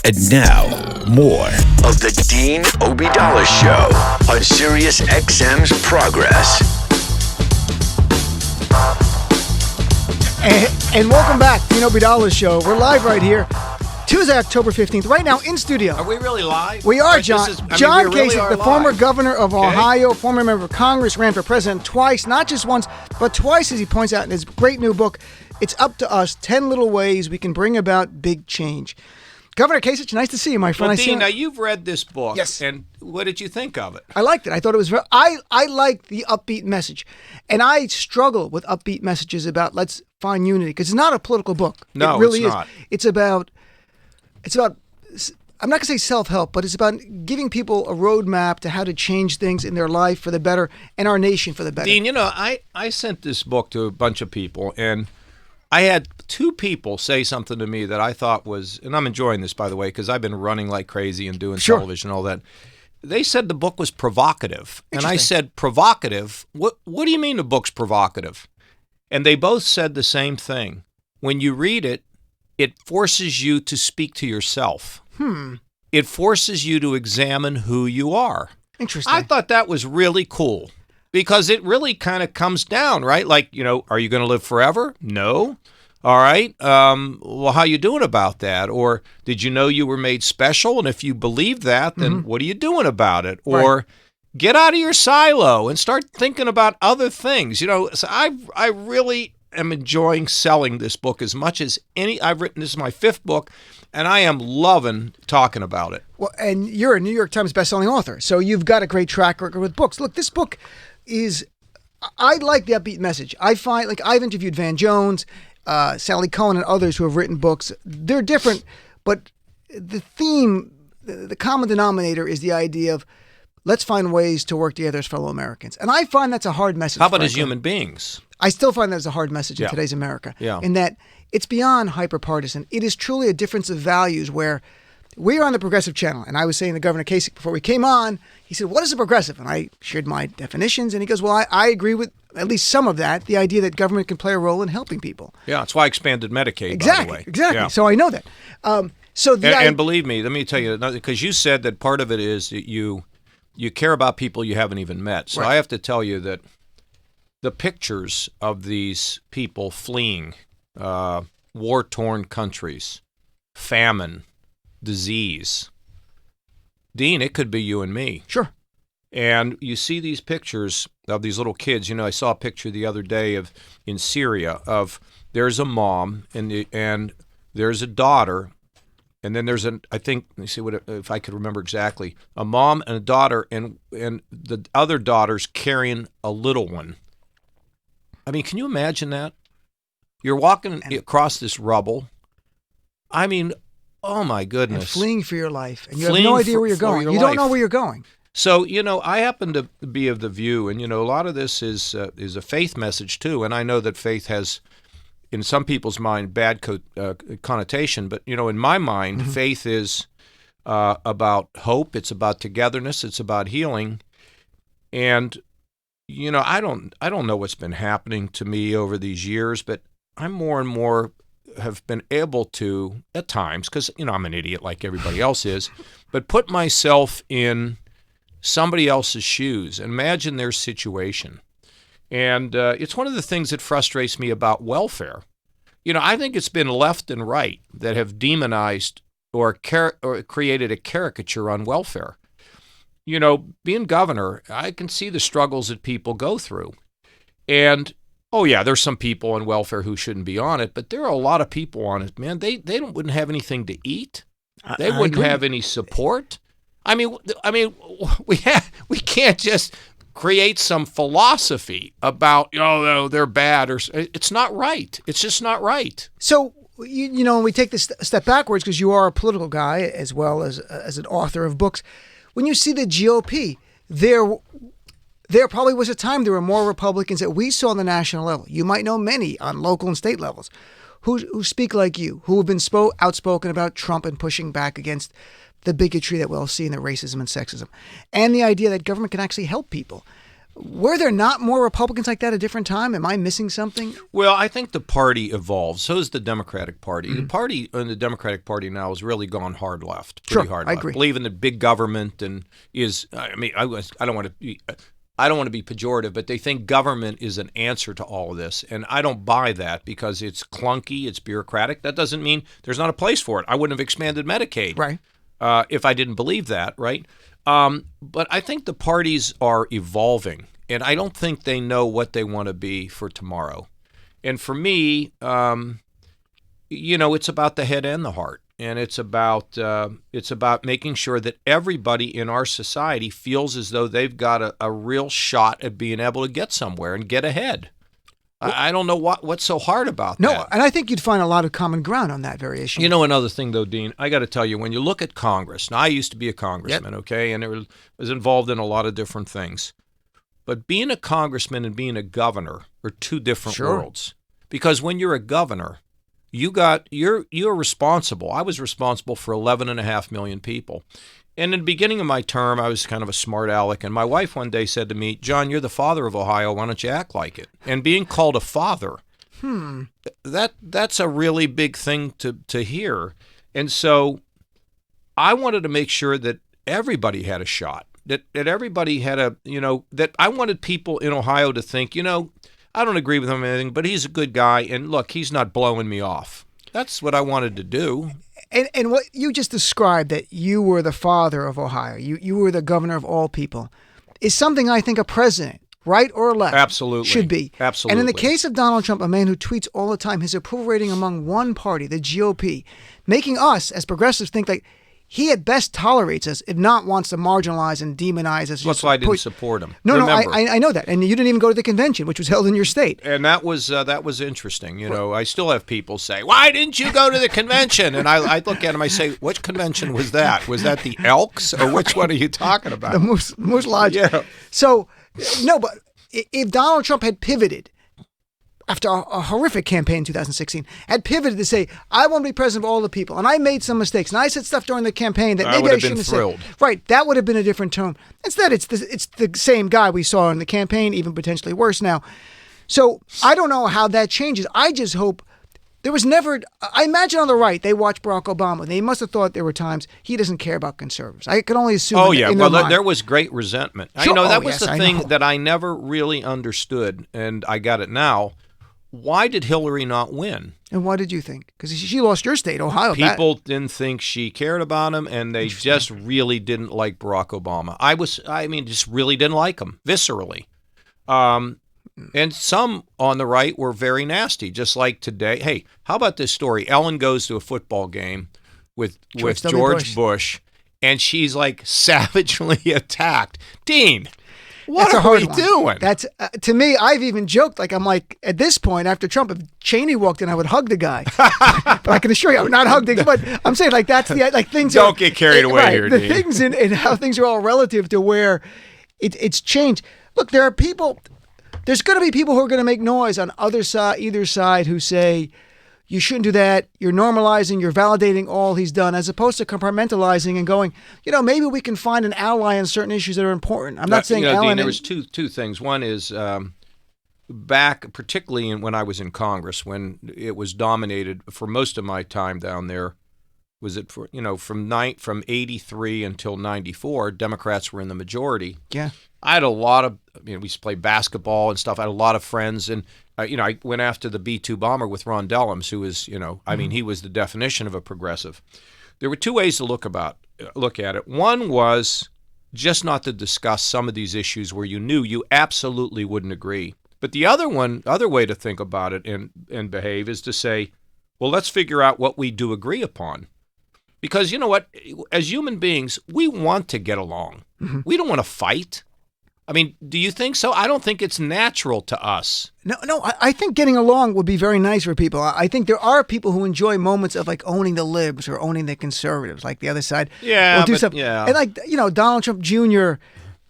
And now, more of the Dean Obeidallah Show on Sirius XM's Progress. And welcome back, Dean Obeidallah Show. We're live right here, Tuesday, October 15th, right now in studio. Are we really live? We are, John. John Kasich, the former governor of Ohio, former member of Congress, ran for president twice, not just once, but twice, as he points out in his great new book, It's Up to Us, 10 Little Ways We Can Bring About Big Change. Governor Kasich, nice to see you, my friend. Well, Dean, now you've read this book. Yes. And what did you think of it? I liked it. I thought it was I liked the upbeat message. And I struggle with upbeat messages about let's find unity, because it's not a political book. No, it really it's not. It's about, I'm not going to say self-help, but it's about giving people a roadmap to how to change things in their life for the better and our nation for the better. Dean, I sent this book to a bunch of people, and I had two people say something to me that I thought was, and I'm enjoying this, by the way, because I've been running like crazy and doing television and all that. They said the book was provocative. And I said, provocative? What do you mean the book's provocative? And they both said the same thing. When you read it, it forces you to speak to yourself. It forces you to examine who you are. Interesting. I thought that was really cool. Because it really kind of comes down, right? Like, are you going to live forever? No. All right. Well, how you doing about that? Or did you know you were made special? And if you believe that, then what are you doing about it? Or get out of your silo and start thinking about other things. So I really am enjoying selling this book as much as any I've written. This is my 5th book, and I am loving talking about it. Well, and you're a New York Times bestselling author, so you've got a great track record with books. Look, this book I like the upbeat message. I find, like, I've interviewed Van Jones, Sally Cohen, and others who have written books. They're different, but the theme, the common denominator is the idea of let's find ways to work together as fellow Americans. And I find that's a hard message. How about frankly. as human beings? I still find that as a hard message in today's America. Yeah. In that it's beyond hyper-partisan. It is truly a difference of values where we're on the progressive channel. And I was saying to Governor Kasich before we came on, he said, what is a progressive? And I shared my definitions. And he goes, well, I agree with at least some of that, the idea that government can play a role in helping people. Yeah, that's why I expanded Medicaid, exactly, by the way. Exactly. Yeah. So I know that. And believe me, let me tell you, because you said that part of it is that you care about people you haven't even met. So I have to tell you that the pictures of these people fleeing war-torn countries, famine, disease. Dean, it could be you and me. Sure. And you see these pictures of these little kids. I saw a picture the other day in Syria of there's a mom and there's a daughter, and then there's I think, let me see if I could remember exactly, a mom and a daughter, and the other daughter's carrying a little one. I mean, can you imagine that? You're walking across this rubble. I mean, oh my goodness. And fleeing for your life. And you have no idea where you're going. You don't know where you're going. So, I happen to be of the view, and, a lot of this is a faith message too. And I know that faith has, in some people's mind, bad connotation. But, in my mind, faith is about hope. It's about togetherness. It's about healing. And, I don't know what's been happening to me over these years, but I'm more and more have been able to, at times, because, I'm an idiot like everybody else is, but put myself in somebody else's shoes and imagine their situation. And it's one of the things that frustrates me about welfare. I think it's been left and right that have demonized or created a caricature on welfare. Being governor, I can see the struggles that people go through. And oh yeah, there's some people on welfare who shouldn't be on it, but there are a lot of people on it, man. They wouldn't have anything to eat. They wouldn't have any support. I mean, we can't just create some philosophy about they're bad, or it's not right. It's just not right. So when we take this step backwards, because you are a political guy as well as an author of books, when you see the GOP, there probably was a time there were more Republicans that we saw on the national level. You might know many on local and state levels who speak like you, who have been outspoken about Trump and pushing back against the bigotry that we'll see in the racism and sexism, and the idea that government can actually help people. Were there not more Republicans like that at a different time? Am I missing something? Well, I think the party evolves. So is the Democratic Party. The party in the Democratic Party now has really gone hard left, pretty Sure, hard I left. agree. Believe in the big government and is. I mean, I don't want to be. I don't want to be pejorative, but they think government is an answer to all of this, and I don't buy that because it's clunky, it's bureaucratic. That doesn't mean there's not a place for it. I wouldn't have expanded Medicaid, Right. If I didn't believe that, right? But I think the parties are evolving, and I don't think they know what they want to be for tomorrow. And for me, it's about the head and the heart, and it's about making sure that everybody in our society feels as though they've got a real shot at being able to get somewhere and get ahead. I don't know what's so hard about that. No, and I think you'd find a lot of common ground on that very issue. You know, another thing, though, Dean, I got to tell you, when you look at Congress, now I used to be a congressman, okay, and it was involved in a lot of different things. But being a congressman and being a governor are two different worlds. Because when you're a governor, you're responsible. I was responsible for 11.5 million people. And in the beginning of my term, I was kind of a smart aleck, and my wife one day said to me, "John, you're the father of Ohio. Why don't you act like it?" And being called a father, that's a really big thing to hear. And so I wanted to make sure that everybody had a shot, that everybody had that I wanted people in Ohio to think, I don't agree with him or anything, but he's a good guy, and look, he's not blowing me off. That's what I wanted to do. And what you just described, that you were the father of Ohio, you were the governor of all people, is something I think a president, right or left, absolutely should be. Absolutely. And in the case of Donald Trump, a man who tweets all the time, his approval rating among one party, the GOP, making us as progressives think like he at best tolerates us, if not wants to marginalize and demonize us. That's why I didn't support him. No, Remember. I know that. And you didn't even go to the convention, which was held in your state. And that was interesting. I still have people say, "Why didn't you go to the convention?" And I look at them, I say, "Which convention was that? Was that the Elks, or which one are you talking about?" The most logical. Yeah. So, no, but if Donald Trump had pivoted after a horrific campaign in 2016, had pivoted to say, "I want to be president of all the people," and I made some mistakes, and I said stuff during the campaign that maybe I shouldn't have said. Right, that would have been a different tone. Instead, it's the same guy we saw in the campaign, even potentially worse now. So I don't know how that changes. I just hope there was never. I imagine on the right, they watched Barack Obama. They must have thought there were times he doesn't care about conservatives. I can only assume. Oh yeah, well, there was great resentment. Sure. That was the thing that I never really understood, and I got it now. Why did Hillary not win? And what did you think? Because she lost your state, Ohio. People didn't think she cared about him, and they just really didn't like Barack Obama. Just really didn't like him, viscerally. And some on the right were very nasty, just like today. Hey, how about this story? Ellen goes to a football game with George Bush, and she's like savagely attacked. Dean, what are we doing? That's to me. I've even joked. I'm like, at this point, after Trump, if Cheney walked in, I would hug the guy. But I can assure you, I would not hug the guy. But I'm saying that's things. Don't get carried away here, The Dean. things and how things are all relative to where it's changed. Look, there are people. There's going to be people who are going to make noise on either side, who say, you shouldn't do that. You're normalizing, you're validating all he's done, as opposed to compartmentalizing and going, maybe we can find an ally on certain issues that are important. I'm not saying Ellen. Dean, there was two things. One is back, particularly when I was in Congress, when it was dominated for most of my time down there. Was it from 83 until 94? Democrats were in the majority. Yeah. I had a lot of. We used to play basketball and stuff. I had a lot of friends, and I went after the B-2 bomber with Ron Dellums, who was, he was the definition of a progressive. There were two ways to look at it. One was just not to discuss some of these issues where you knew you absolutely wouldn't agree. But the other way to think about it and behave is to say, well, let's figure out what we do agree upon. Because you know what? As human beings, we want to get along. Mm-hmm. We don't want to fight. Do you think so? I don't think it's natural to us. No, I think getting along would be very nice for people. I think there are people who enjoy moments of owning the libs or owning the conservatives, like the other side. Yeah, do stuff. Yeah. And Donald Trump Jr.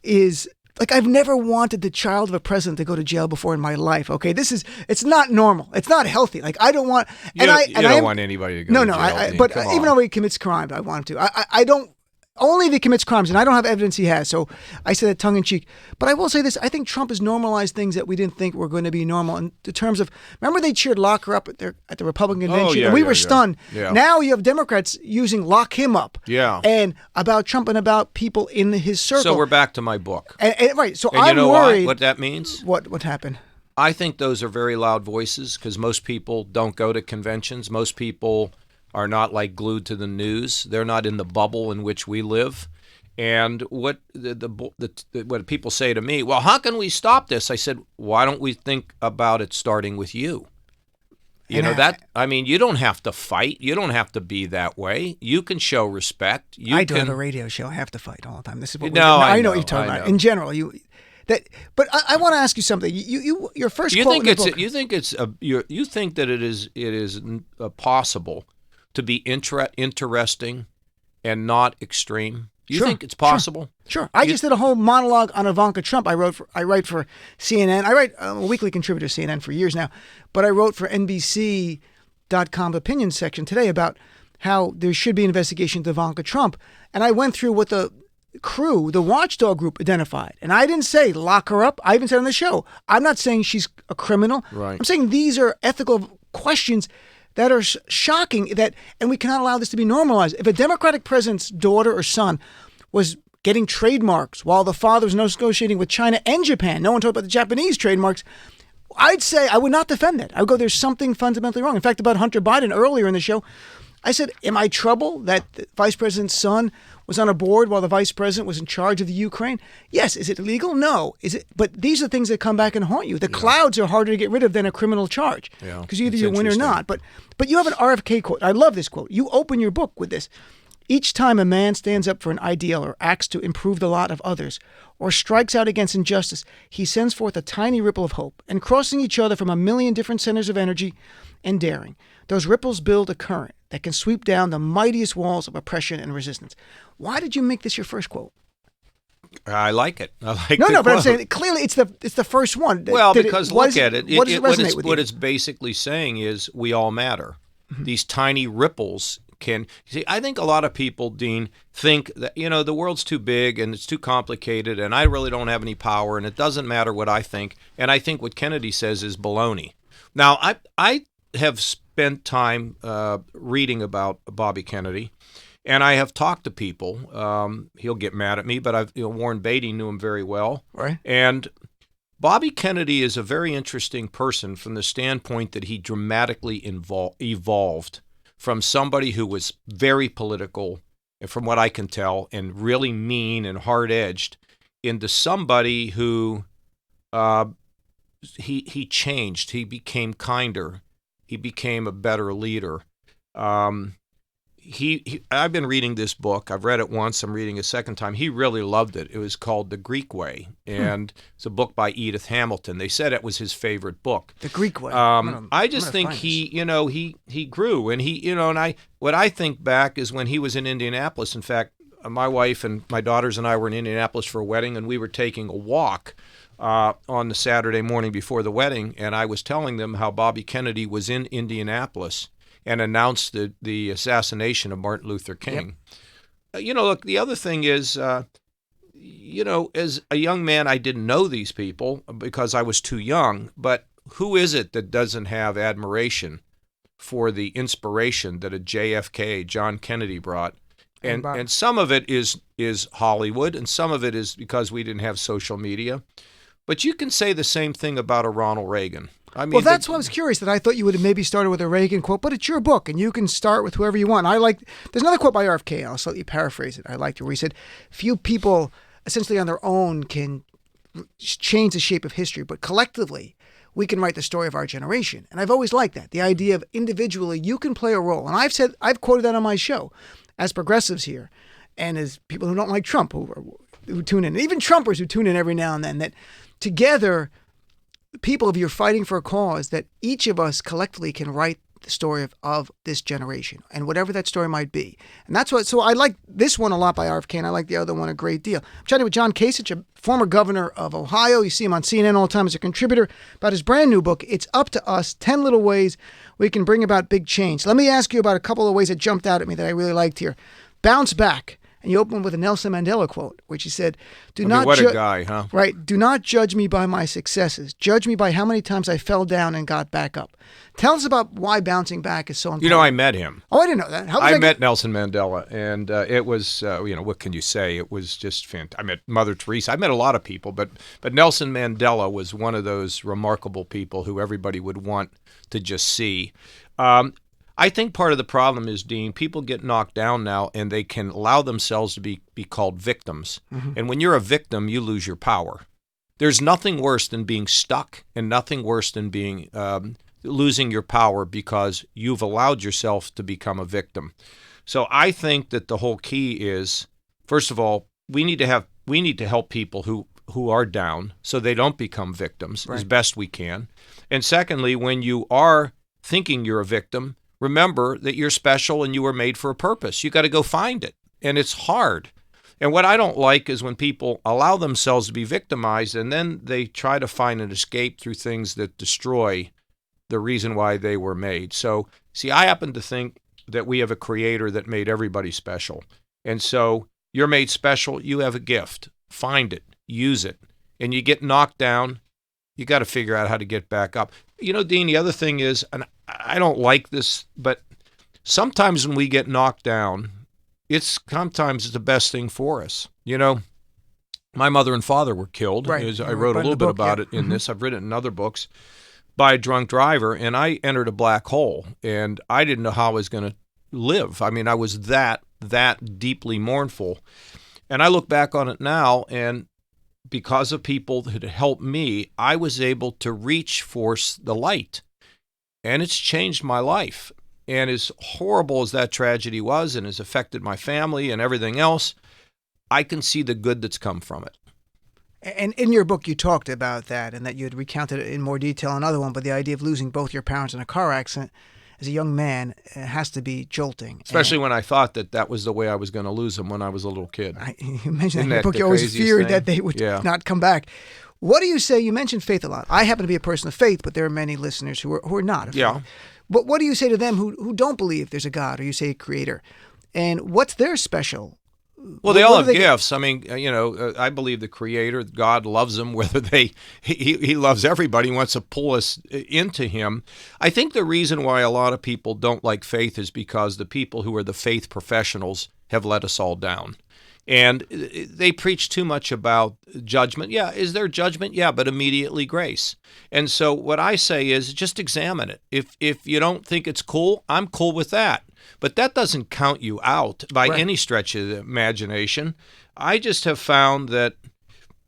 is I've never wanted the child of a president to go to jail before in my life. Okay, it's not normal. It's not healthy. I don't want. You don't want anybody to go to jail. But even though he commits crime, I want him to. I don't. only if he commits crimes, and I don't have evidence he has, so I say that tongue-in-cheek. But I will say this, I think Trump has normalized things that we didn't think were going to be normal in terms of, remember they cheered lock her up at the Republican convention, and we were stunned. Yeah. Now you have Democrats using lock him up. Yeah. And about Trump and about people in his circle. So we're back to my book. Right, so And I'm you know worried. what that means? What happened? I think those are very loud voices because most people don't go to conventions. Most people are not like glued to the news. They're not in the bubble in which we live. And what what people say to me, well, how can we stop this? I said, why don't we think about it starting with you? You know, you don't have to fight. You don't have to be that way. You can show respect. I do have a radio show. I have to fight all the time. This is what I know what you're talking about. In general, but I want to ask you something. Your first quote in the book. You think that it is possible to be interesting and not extreme? You think it's possible? Sure. I just did a whole monologue on Ivanka Trump. I write for CNN. I'm a weekly contributor to CNN for years now, but I wrote for NBC.com opinion section today about how there should be an investigation into Ivanka Trump, and I went through what the crew, the watchdog group, identified. And I didn't say lock her up. I even said on the show, I'm not saying she's a criminal. Right. I'm saying these are ethical questions that are shocking, and we cannot allow this to be normalized. If a Democratic president's daughter or son was getting trademarks while the father was negotiating with China and Japan, no one talked about the Japanese trademarks, I'd say I would not defend that. I would go, there's something fundamentally wrong. In fact, about Hunter Biden earlier in the show, I said, am I troubled that the vice president's son was on a board while the vice president was in charge of the Ukraine? Yes. Is it illegal? No. Is it? But these are things that come back and haunt you. The clouds are harder to get rid of than a criminal charge because either you win or not. But you have an RFK quote. I love this quote. You open your book with this. Each time a man stands up for an ideal or acts to improve the lot of others or strikes out against injustice, he sends forth a tiny ripple of hope, and crossing each other from a million different centers of energy and daring, those ripples build a current that can sweep down the mightiest walls of oppression and resistance. Why did you make this your first quote? I like it. I like No, the but I'm quote. saying clearly it's the first one. Well, because look at it. What does it resonate with you? What it's basically saying is we all matter. Mm-hmm. These tiny ripples can see. I think a lot of people, Dean, think that the world's too big and it's too complicated, and I really don't have any power, and it doesn't matter what I think. And I think what Kennedy says is baloney. Now, I have spent time reading about Bobby Kennedy. And I have talked to people. He'll get mad at me, but Warren Beatty knew him very well. Right. And Bobby Kennedy is a very interesting person from the standpoint that he dramatically evolved from somebody who was very political, from what I can tell, and really mean and hard-edged, into somebody who he changed. He became kinder. He became a better leader. I've been reading this book. I've read it once. I'm reading a second time. He really loved it. It was called The Greek Way, and it's a book by Edith Hamilton. They said it was his favorite book. The Greek Way. I just think he grew, and what I think back is when he was in Indianapolis. In fact, my wife and my daughters and I were in Indianapolis for a wedding, and we were taking a walk on the Saturday morning before the wedding, and I was telling them how Bobby Kennedy was in Indianapolis and announced the assassination of Martin Luther King. Yep. Look, the other thing is, as a young man, I didn't know these people because I was too young, but who is it that doesn't have admiration for the inspiration that a JFK, John Kennedy, brought? And some of it is Hollywood, and some of it is because we didn't have social media. But you can say the same thing about a Ronald Reagan. I mean, that's why I was curious, that I thought you would have maybe started with a Reagan quote, but it's your book, and you can start with whoever you want. There's another quote by RFK, I'll slightly paraphrase it. I liked it, where he said, few people essentially on their own can change the shape of history, but collectively we can write the story of our generation. And I've always liked that, the idea of individually you can play a role. And I've quoted that on my show as progressives here, and as people who don't like Trump who tune in, and even Trumpers who tune in every now and then, that together, people, if you're fighting for a cause, that each of us collectively can write the story of this generation, and whatever that story might be. And that's what, so I like this one a lot by RFK, and I like the other one a great deal. I'm chatting with John Kasich, a former governor of Ohio. You see him on CNN all the time as a contributor, about his brand new book, It's Up to Us, 10 Little Ways We Can Bring About Big Change. Let me ask you about a couple of ways that jumped out at me that I really liked here. Bounce back. And you open with a Nelson Mandela quote, which he said, "Do I mean, not what a guy, huh? Right. Do not judge me by my successes. Judge me by how many times I fell down and got back up." Tell us about why bouncing back is so important. You know, I met him. Oh, I didn't know that. How was I that? met Nelson Mandela, and it was, what can you say? It was just fantastic. I met Mother Teresa. I met a lot of people, but Nelson Mandela was one of those remarkable people who everybody would want to just see. I think part of the problem is, Dean, people get knocked down now, and they can allow themselves to be called victims. Mm-hmm. And when you're a victim, you lose your power. There's nothing worse than being stuck, and nothing worse than being losing your power because you've allowed yourself to become a victim. So I think that the whole key is, first of all, we need to help people who are down so they don't become victims as best we can. And secondly, when you are thinking you're a victim, remember that you're special and you were made for a purpose. You got to go find it, and it's hard. And what I don't like is when people allow themselves to be victimized and then they try to find an escape through things that destroy the reason why they were made. So, see, I happen to think that we have a creator that made everybody special. And so you're made special. You have a gift. Find it. Use it. And you get knocked down, you got to figure out how to get back up. You know, Dean, the other thing is, and I don't like this, but sometimes when we get knocked down, sometimes it's the best thing for us. You know, my mother and father were killed. Right. I wrote a little bit about it in this. I've written it in other books, by a drunk driver, and I entered a black hole, and I didn't know how I was going to live. I mean, I was that deeply mournful. And I look back on it now, and because of people that had helped me, I was able to reach for the light. And it's changed my life. And as horrible as that tragedy was and has affected my family and everything else, I can see the good that's come from it. And in your book, you talked about that and that you had recounted it in more detail in another one, but the idea of losing both your parents in a car accident as a young man has to be jolting. Especially when I thought that was the way I was going to lose them when I was a little kid. You mentioned in your book you always feared that they would not come back. What do you say? You mentioned faith a lot. I happen to be a person of faith, but there are many listeners who are not of faith. Yeah. But what do you say to them who don't believe there's a God, or you say a creator? And what's their special? Well, they all have gifts. I mean, I believe the Creator, God, loves them. Whether He loves everybody, He wants to pull us into Him. I think the reason why a lot of people don't like faith is because the people who are the faith professionals have let us all down. And they preach too much about judgment. Yeah, is there judgment? Yeah, but immediately grace. And so what I say is just examine it. If you don't think it's cool, I'm cool with that. But that doesn't count you out by any stretch of the imagination. I just have found that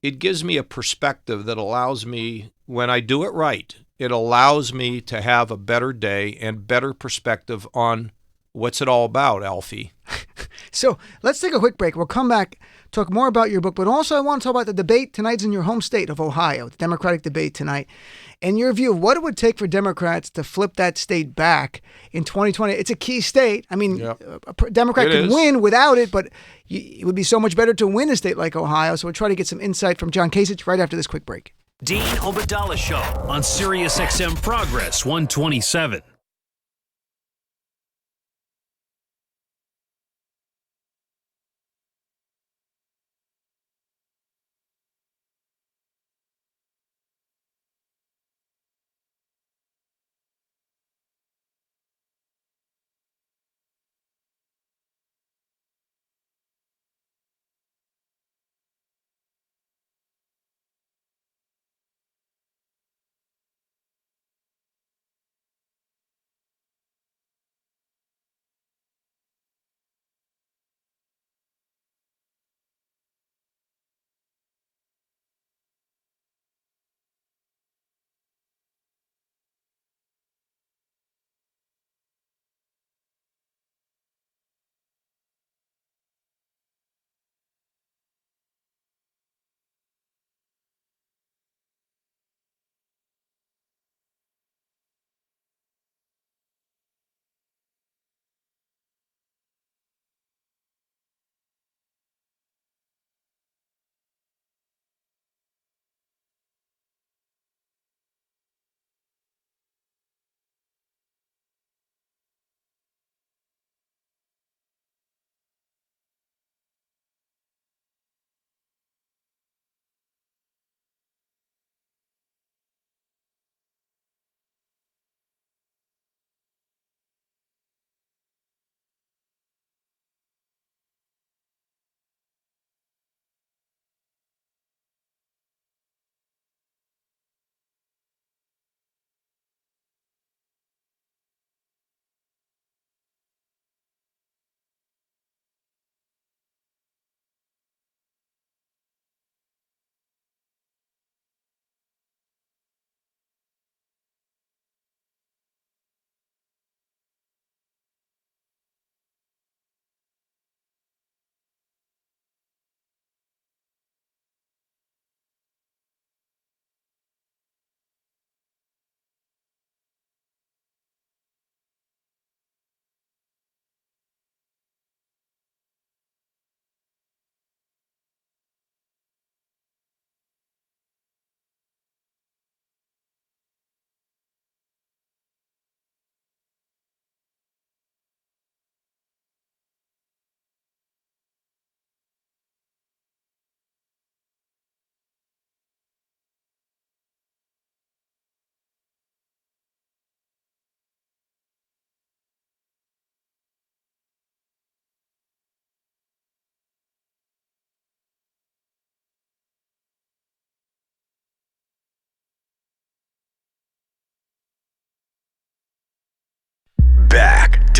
it gives me a perspective that allows me, when I do it right, it allows me to have a better day and better perspective on what's it all about, Alfie. So let's take a quick break. We'll come back, talk more about your book, but also I want to talk about the debate tonight's in your home state of Ohio, the Democratic debate tonight, and your view of what it would take for Democrats to flip that state back in 2020. It's a key state. I mean, a Democrat could win without it, but it would be so much better to win a state like Ohio. So we'll try to get some insight from John Kasich right after this quick break. Dean Obadala Show on Sirius XM Progress 127.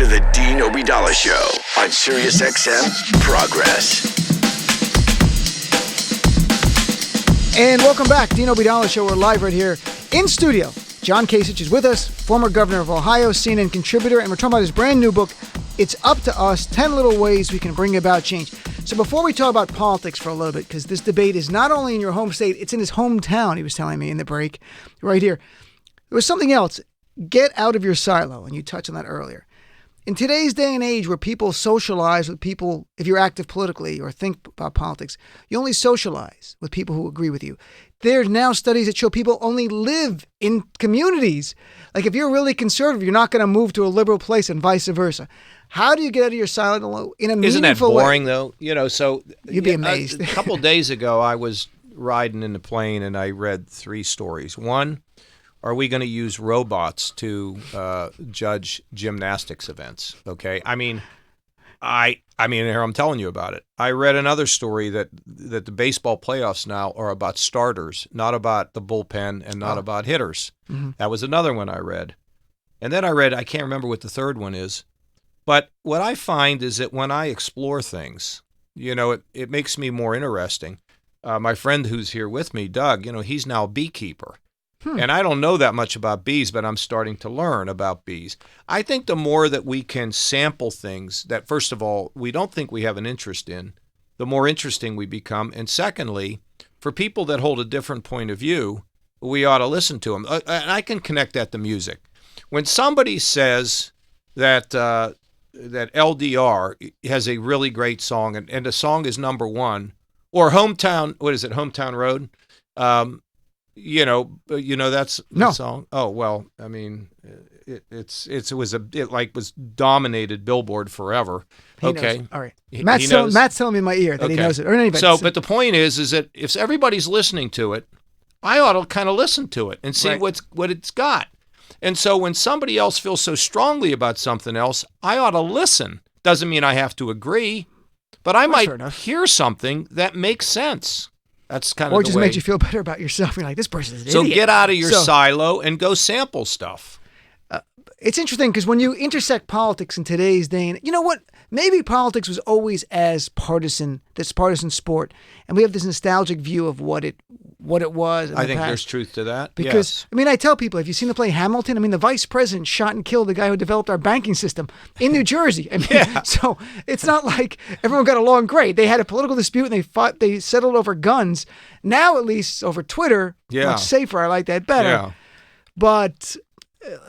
to the Dean Obeidallah Show on Sirius XM Progress. And welcome back, Dean Obeidallah Show. We're live right here in studio. John Kasich is with us, former governor of Ohio, CNN contributor, and we're talking about his brand new book, It's Up to Us, 10 Little Ways We Can Bring About Change. So before we talk about politics for a little bit, because this debate is not only in your home state, it's in his hometown, he was telling me in the break, right here. There was something else. Get out of your silo, and you touched on that earlier. In today's day and age where people socialize with people, if you're active politically or think about politics, you only socialize with people who agree with you. There's now studies that show people only live in communities. Like if you're really conservative, you're not going to move to a liberal place and vice versa. How do you get out of your silo in a meaningful way? Isn't that boring, though? You know, so you'd be amazed. A couple days ago, I was riding in the plane and I read 3 stories. One, are we going to use robots to judge gymnastics events? Okay, I mean, here I'm telling you about it. I read another story that the baseball playoffs now are about starters, not about the bullpen and not about hitters. Mm-hmm. That was another one I read. And then I read, I can't remember what the third one is, but what I find is that when I explore things, you know, it makes me more interesting. My friend who's here with me, Doug, you know, he's now a beekeeper. And I don't know that much about bees, but I'm starting to learn about bees. I think the more that we can sample things that, first of all, we don't think we have an interest in, the more interesting we become. And secondly, for people that hold a different point of view, we ought to listen to them. And I can connect that to music. When somebody says that that LDR has a really great song and the song is number one, or Hometown Road? You know that's the song. Oh well, I mean, it was dominated Billboard forever. Okay, knows. All right. Matt's telling me in my ear that he knows it. Or anybody. So, but the point is that if everybody's listening to it, I ought to kind of listen to it and see what it's got. And so when somebody else feels so strongly about something else, I ought to listen. Doesn't mean I have to agree, but I might hear something that makes sense. That's kind of or just makes you feel better about yourself. You're like, this person is an idiot. So get out of your silo and go sample stuff. It's interesting because when you intersect politics in today's day, and you know what? Maybe politics was always as partisan, this partisan sport, and we have this nostalgic view of what it was. I think there's truth to that. Because, yes. I mean, I tell people, have you seen the play Hamilton? I mean, the vice president shot and killed the guy who developed our banking system in New Jersey. I mean, so it's not like everyone got along great. They had a political dispute and they settled over guns. Now, at least over Twitter, much safer. I like that better. Yeah. But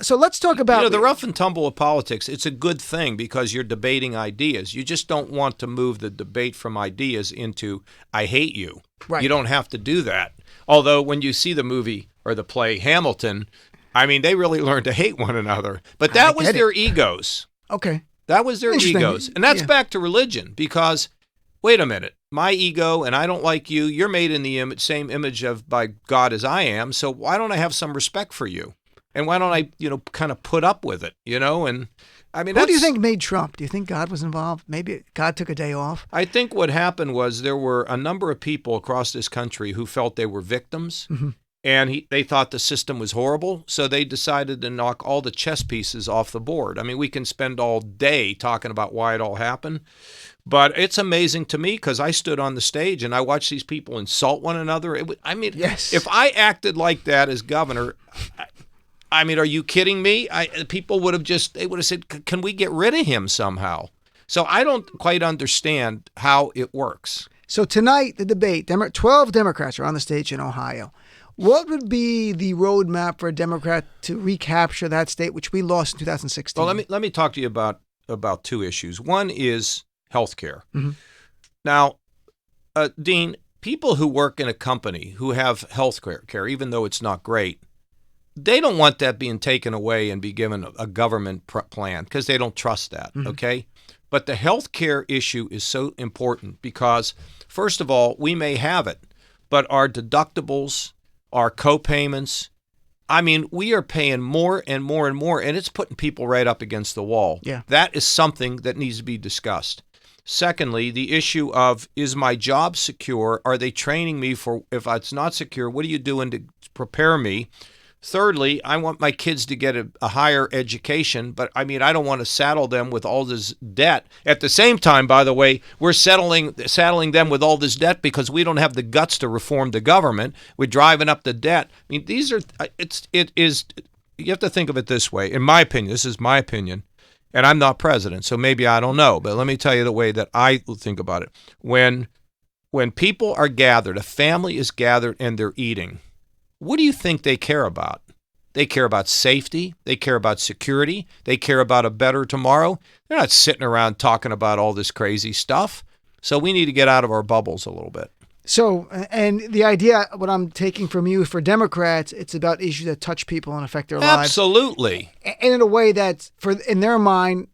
so let's talk about the rough and tumble of politics. It's a good thing because you're debating ideas. You just don't want to move the debate from ideas into I hate you. Right. You don't have to do that. Although when you see the movie or the play Hamilton, I mean, they really learned to hate one another. But that was their egos. Okay. That was their egos. And that's back to religion because, wait a minute, my ego and I don't like you. You're made in the same image of by God as I am. So why don't I have some respect for you? And why don't I, kind of put up with it, And I mean, who do you think made Trump? Do you think God was involved? Maybe God took a day off? I think what happened was there were a number of people across this country who felt they were victims, and they thought the system was horrible, so they decided to knock all the chess pieces off the board. I mean, we can spend all day talking about why it all happened, but it's amazing to me because I stood on the stage and I watched these people insult one another. If I acted like that as governor, I mean, are you kidding me? People would have said, can we get rid of him somehow? So I don't quite understand how it works. So tonight, the debate, 12 Democrats are on the stage in Ohio. What would be the roadmap for a Democrat to recapture that state, which we lost in 2016? Well, let me talk to you about 2 issues. One is health care. Mm-hmm. Now, Dean, people who work in a company who have health care, even though it's not great, they don't want that being taken away and be given a government plan because they don't trust that, okay? But the health care issue is so important because, first of all, we may have it, but our deductibles, our co-payments, I mean, we are paying more and more and more, and it's putting people right up against the wall. Yeah. That is something that needs to be discussed. Secondly, the issue of, is my job secure? Are they training me for, if it's not secure, what are you doing to prepare me? Thirdly, I want my kids to get a higher education, but I mean, I don't want to saddle them with all this debt. At the same time, by the way, we're saddling them with all this debt because we don't have the guts to reform the government. We're driving up the debt. I mean, it is. You have to think of it this way. In my opinion, this is my opinion, and I'm not president, so maybe I don't know. But let me tell you the way that I think about it. When people are gathered, a family is gathered, and they're eating. What do you think they care about? They care about safety. They care about security. They care about a better tomorrow. They're not sitting around talking about all this crazy stuff. So we need to get out of our bubbles a little bit. So, and the idea, what I'm taking from you for Democrats, it's about issues that touch people and affect their lives. Absolutely. And in a way that's, in their mind,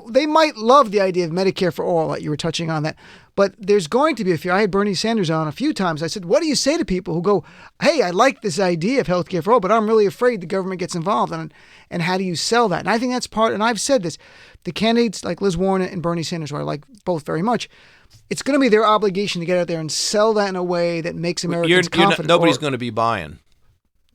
they might love the idea of Medicare for all, like you were touching on that. But there's going to be a fear. I had Bernie Sanders on a few times. I said, what do you say to people who go, hey, I like this idea of healthcare for all, but I'm really afraid the government gets involved. And how do you sell that? And I think that's part, and I've said this, the candidates like Liz Warren and Bernie Sanders, who I like both very much, it's going to be their obligation to get out there and sell that in a way that makes Americans confident. Nobody's going to be buying.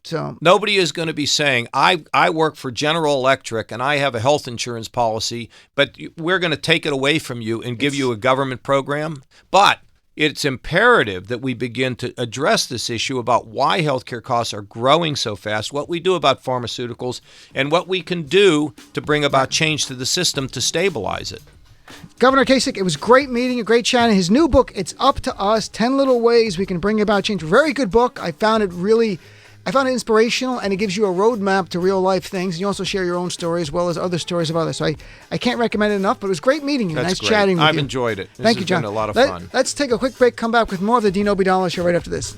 So nobody is going to be saying, I work for General Electric and I have a health insurance policy, but we're going to take it away from you and give you a government program. But it's imperative that we begin to address this issue about why healthcare costs are growing so fast, what we do about pharmaceuticals, and what we can do to bring about change to the system to stabilize it. Governor Kasich, it was great meeting you, great chatting. His new book, It's Up to Us, 10 Little Ways We Can Bring About Change. Very good book. I found it inspirational, and it gives you a roadmap to real life things. You also share your own story as well as other stories of others. So I can't recommend it enough, but it was great meeting you. That's nice great. chatting with you. I've enjoyed it. Thank you, John. Been a lot of fun. Let's take a quick break, come back with more of the Dean Obie Dollar Show right after this.